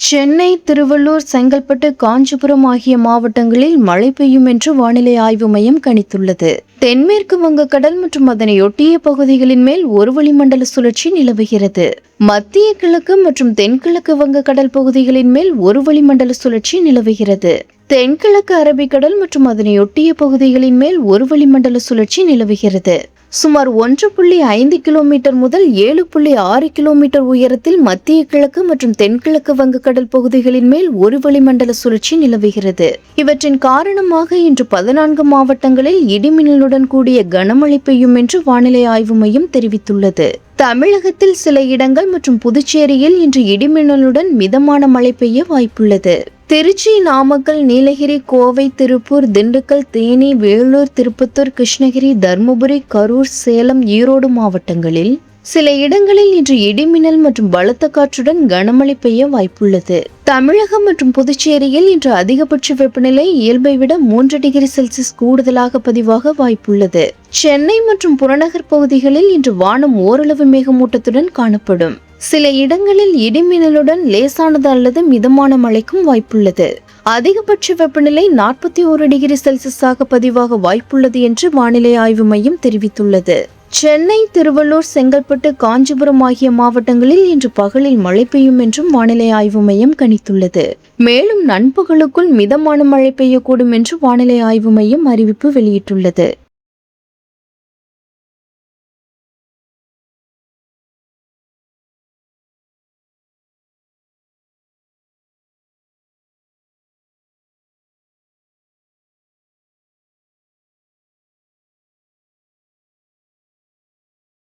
சென்னை, திருவள்ளூர், செங்கல்பட்டு, காஞ்சிபுரம் ஆகிய மாவட்டங்களில் மழை பெய்யும் என்று வானிலை ஆய்வு மையம் கணித்துள்ளது. தென்மேற்கு வங்கக்கடல் மற்றும் அதனையொட்டிய பகுதிகளின் மேல் ஒரு வளிமண்டல சுழற்சி நிலவுகிறது. மத்திய கிழக்கு மற்றும் தென்கிழக்கு வங்கக்கடல் பகுதிகளின் மேல் ஒரு வளிமண்டல சுழற்சி நிலவுகிறது. தென்கிழக்கு அரபிக்கடல் மற்றும் அதனையொட்டிய பகுதிகளின் மேல் ஒரு வளிமண்டல சுழற்சி நிலவுகிறது. சுமார் 1.5 கிலோமீட்டர் முதல் 7.6 கிலோமீட்டர் உயரத்தில் மத்திய கிழக்கு மற்றும் தென்கிழக்கு வங்கக்கடல் பகுதிகளின் மேல் ஒரு வளிமண்டல சுழற்சி நிலவுகிறது. இவற்றின் காரணமாக இன்று 14 மாவட்டங்களில் இடிமின்னலுடன் கூடிய கனமழை பெய்யும் என்று வானிலை ஆய்வு மையம் தெரிவித்துள்ளது. தமிழகத்தில் சில இடங்கள் மற்றும் புதுச்சேரியில் இன்று இடிமின்னலுடன் மிதமான மழை பெய்ய வாய்ப்புள்ளது. திருச்சி, நாமக்கல், நீலகிரி, கோவை, திருப்பூர், திண்டுக்கல், தேனி, வேலூர், திருப்பத்தூர், கிருஷ்ணகிரி, தர்மபுரி, கரூர், சேலம், ஈரோடு மாவட்டங்களில் சில இடங்களில் இன்று இடிமின்னல் மற்றும் பலத்த காற்றுடன் கனமழை பெய்ய வாய்ப்புள்ளது. தமிழகம் மற்றும் புதுச்சேரியில் இன்று அதிகபட்ச வெப்பநிலை இயல்பை விட 3 டிகிரி செல்சியஸ் கூடுதலாக பதிவாக வாய்ப்புள்ளது. சென்னை மற்றும் புறநகர் பகுதிகளில் இன்று வானம் ஓரளவு மேகமூட்டத்துடன் காணப்படும். சில இடங்களில் இடிமின்னலுடன் லேசானது அல்லது மிதமான மழைக்கும் வாய்ப்புள்ளது. அதிகபட்ச வெப்பநிலை 41 டிகிரி செல்சியஸாக பதிவாக வாய்ப்புள்ளது என்று வானிலை ஆய்வு மையம் தெரிவித்துள்ளது. சென்னை, திருவள்ளூர், செங்கல்பட்டு, காஞ்சிபுரம் ஆகிய மாவட்டங்களில் இன்று பகலில் மழை பெய்யும் என்றும் வானிலை ஆய்வு மையம் கணித்துள்ளது. மேலும் நண்பகலுக்குள் மிதமான மழை பெய்யக்கூடும் என்று வானிலை ஆய்வு மையம் அறிவிப்பு வெளியிட்டுள்ளது.